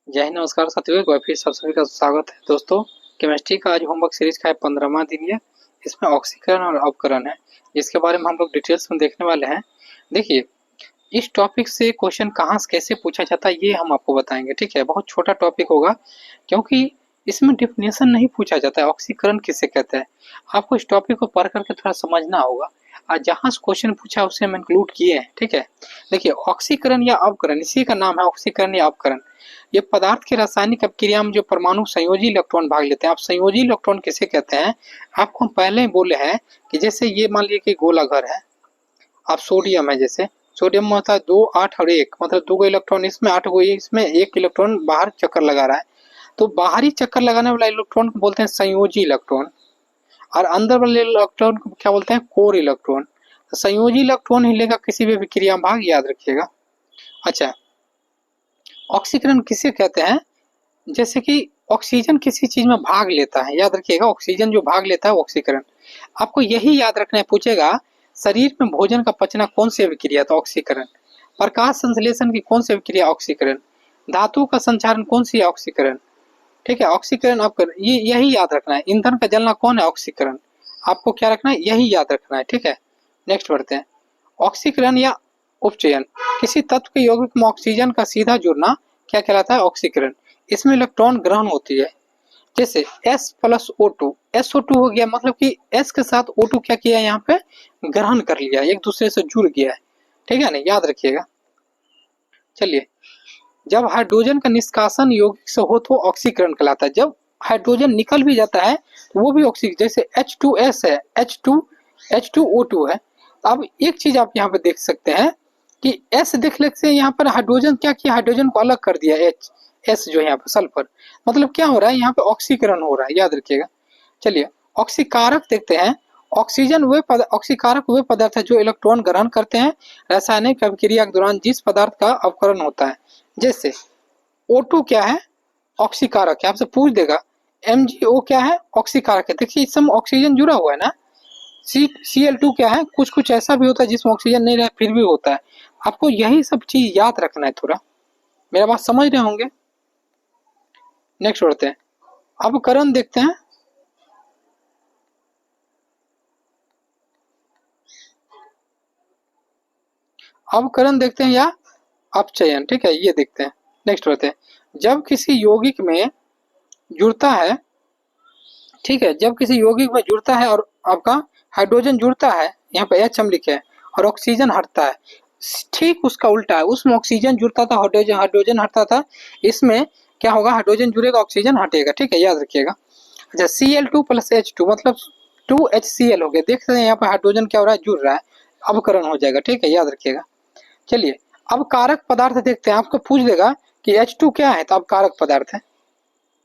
जय हिंद, नमस्कार साथियों। एक बार फिर सब सभी का स्वागत है दोस्तों। केमिस्ट्री का आज होमवर्क सीरीज का 15वां दिन है। इसमें ऑक्सीकरण और अवकरण है, जिसके बारे में हम लोग डिटेल्स में देखने वाले हैं। देखिए, इस टॉपिक से क्वेश्चन कहाँ से कैसे पूछा जाता है ये हम आपको बताएंगे। ठीक है, बहुत छोटा टॉपिक होगा क्योंकि इसमें डिफिनेशन नहीं पूछा जाता है ऑक्सीकरण किसे कहते हैं। आपको इस टॉपिक को पढ़ करके थोड़ा समझना होगा। आज जहाँ से क्वेश्चन पूछा उसे हम इंक्लूड किए हैं। ठीक है, देखिए ऑक्सीकरण या अवकरण, इसी का नाम है ऑक्सीकरण या अवकरण। ये पदार्थ की रासायनिक अपक्रिया में जो परमाणु संयोजी इलेक्ट्रॉन भाग लेते हैं। आप संयोजी इलेक्ट्रॉन किसे कहते हैं, आपको हम पहले ही बोले हैं कि जैसे ये मान लीजिए कि गोला घर है, आप सोडियम है, जैसे सोडियम में होता है 2, 8 और 1, मतलब 2 इलेक्ट्रॉन इसमें, 8 इसमें, 1 इलेक्ट्रॉन बाहर चक्कर लगा रहा है। तो बाहरी चक्कर लगाने वाला इलेक्ट्रॉन को बोलते हैं संयोजी इलेक्ट्रॉन, और अंदर वाले इलेक्ट्रॉन को क्या बोलते हैं, कोर इलेक्ट्रॉन। तो संयोजी इलेक्ट्रॉन ही लेगा किसी भी विक्रिया में भाग, याद रखिएगा। अच्छा, ऑक्सीकरण किसे कहते हैं, जैसे कि ऑक्सीजन किसी चीज में भाग लेता है, याद रखिएगा ऑक्सीजन जो भाग लेता है ऑक्सीकरण। आपको यही याद रखना है, पूछेगा शरीर में भोजन का पचना कौन सी अभिक्रिया, तो ऑक्सीकरण। प्रकाश संश्लेषण की कौन सी अभिक्रिया, ऑक्सीकरण। धातु का संचारण कौन सी है, ऑक्सीकरण। ठीक है, ऑक्सीकरण आपका ये यही याद रखना है। ईंधन का जलना कौन है, ऑक्सीकरण। आपको क्या रखना है, यही याद रखना है। ठीक है, नेक्स्ट बढ़ते हैं। ऑक्सीकरण या उपचयन, किसी तत्व के यौगिक में ऑक्सीजन का सीधा जुड़ना क्या कहलाता है, ऑक्सीकरण। इसमें इलेक्ट्रॉन ग्रहण होती है, जैसे S प्लस O2, SO2 हो गया, मतलब कि S के साथ O2 क्या किया, यहाँ पे ग्रहण कर लिया, एक दूसरे से जुड़ गया है। ठीक है ना, याद रखिएगा। चलिए, जब हाइड्रोजन का निष्कासन यौगिक से हो तो ऑक्सीकरण कहलाता है। जब हाइड्रोजन निकल भी जाता है तो वो भी ऑक्सीजन, जैसे H2S है, H2O2 है। अब एक चीज आप यहाँ पे देख सकते हैं कि S दिखने से यहाँ पर हाइड्रोजन क्या किया, हाइड्रोजन को अलग कर दिया, S जो है यहाँ पे सल्फर, मतलब क्या हो रहा है, यहाँ पे ऑक्सीकरण हो रहा है, याद रखिएगा। चलिए, ऑक्सीकारक देखते हैं। ऑक्सीकारक वे पदार्थ है जो इलेक्ट्रॉन ग्रहण करते हैं रासायनिक अभिक्रिया के दौरान जिस पदार्थ का अवकरण होता है। जैसे O2 क्या है, ऑक्सीकारक है, आपसे पूछ देगा। MgO क्या है, ऑक्सीकारक है। देखिए इस समय ऑक्सीजन जुड़ा हुआ है ना। Cl2 क्या है, कुछ कुछ ऐसा भी होता है जिसमें ऑक्सीजन नहीं रहे फिर भी होता है। आपको यही सब चीज याद रखना है थोड़ा, मेरा बात समझ रहे होंगे। नेक्स्ट बढ़ते हैं, अब करण देखते हैं। अब करण देखते हैं या अपचयन। ठीक है, ये देखते हैं। नेक्स्ट बढ़ते हैं, जब किसी यौगिक में जुड़ता है, ठीक है, जब किसी यौगिक में जुड़ता है और आपका हाइड्रोजन जुड़ता है, यहाँ पे H हम लिखे हैं, और ऑक्सीजन हटता है, ठीक उसका उल्टा है। उसमें ऑक्सीजन जुड़ता था, हाइड्रोजन हाइड्रोजन हटता था। इसमें क्या होगा, हाइड्रोजन जुड़ेगा, ऑक्सीजन हटेगा। ठीक है, याद रखिएगा। अच्छा, Cl2 प्लस H2 मतलब 2HCl हो गया। देख सकते हैं यहाँ पर हाइड्रोजन क्या हो रहा है, जुड़ रहा है, अवकरण हो जाएगा। ठीक है, याद रखिएगा। चलिए, अब कारक पदार्थ देखते हैं। आपको पूछ देगा कि H2 क्या है, तो अब कारक पदार्थ है,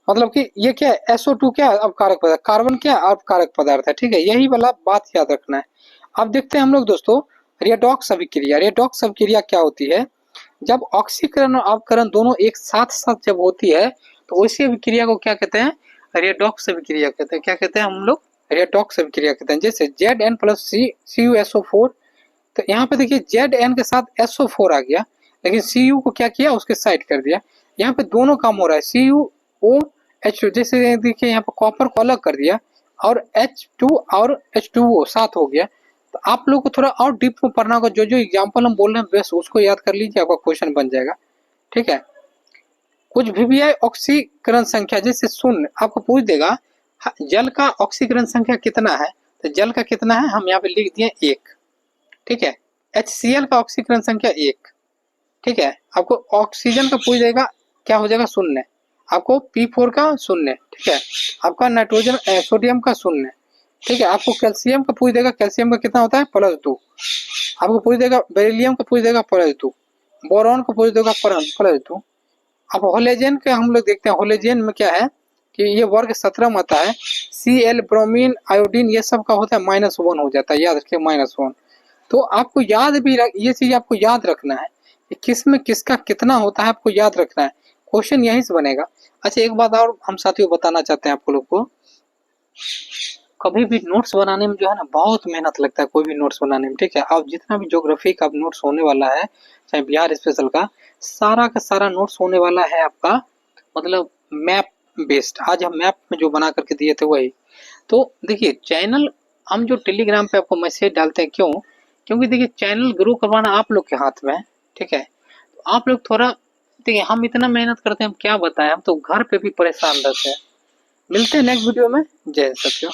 मतलब कि ये क्या है, SO2 क्या है, अब कारक पदार्थ। कार्बन क्या है, अब कारक पदार्थ है। ठीक है, यही वाला बात याद रखना है। अब देखते हैं हम लोग दोस्तों, रेडॉक्स अभिक्रिया। रेडॉक्स अभिक्रिया क्या होती है, जब ऑक्सीकरण और अवकरण दोनों एक साथ साथ जब होती है तो उसी अभिक्रिया को क्या कहते हैं, रेडॉक्स अभिक्रिया कहते हैं। क्या कहते हैं हम लोग, रेडॉक्स अभिक्रिया कहते हैं। जैसे Zn प्लस CuSO4, तो यहाँ पे देखिए Zn के साथ SO4 आ गया, लेकिन Cu को क्या किया, उसके साइड कर दिया। यहाँ पे दोनों काम हो रहा है, CuOH, जैसे देखिए यहाँ पे कॉपर को अलग कर दिया, और H2 और H2O साथ हो गया। तो आप लोग को थोड़ा और डीप में पढ़ना होगा, जो जो एग्जाम्पल हम बोल रहे हैं बस उसको याद कर लीजिए, आपका क्वेश्चन बन जाएगा। ठीक है, कुछ भी है ऑक्सीकरण संख्या, जैसे शून्य आपको पूछ देगा जल का ऑक्सीकरण संख्या कितना है, तो जल का कितना है हम यहाँ पे लिख दिए 1। ठीक है, HCl का ऑक्सीकरण संख्या 1। ठीक है, आपको ऑक्सीजन का पूछ देगा, क्या हो जाएगा, शून्य। आपको P4 का शून्य। ठीक है, आपका नाइट्रोजन सोडियम का शून्य। ठीक है, आपको कैल्शियम का पूछ देगा, कैल्शियम का कितना होता है, +2। आपको पूछ देगा बेरिलियम का पूछ देगा +2। बोरॉन का पूछ देगा +2। अब होलोजन के हम लोग देखते हैं। होलोजन में क्या है कि ये वर्ग 17 में आता है। Cl, ब्रोमीन, आयोडीन, ये सब का होता है -1 हो जाता है, याद रखिए -1। तो आपको याद भी ये चीज आपको याद रखना है कि किस में किसका कितना होता है, आपको याद रखना है, क्वेश्चन यहीं से बनेगा। अच्छा, एक बात और हम साथियों बताना चाहते हैं आपको लोग को, कभी भी नोट्स बनाने में जो है ना बहुत मेहनत लगता है, कोई भी नोट्स बनाने में। ठीक है, अब जितना भी ज्योग्राफी का नोट्स होने वाला है, चाहे बिहार स्पेशल का, सारा नोट्स होने वाला है आपका मतलब मैप बेस्ड। आज हम मैप में जो बना करके दिए थे वही। तो देखिए चैनल, हम जो टेलीग्राम पे आपको मैसेज डालते हैं, क्यों? क्योंकि देखिए चैनल ग्रो करवाना आप लोग के हाथ में है, ठीक है? तो आप लोग थोड़ा देखिए, हम इतना मेहनत करते हैं, हम क्या बताएं, हम तो घर पे भी परेशान रहते हैं। मिलते हैं नेक्स्ट वीडियो में। जय सत्यो।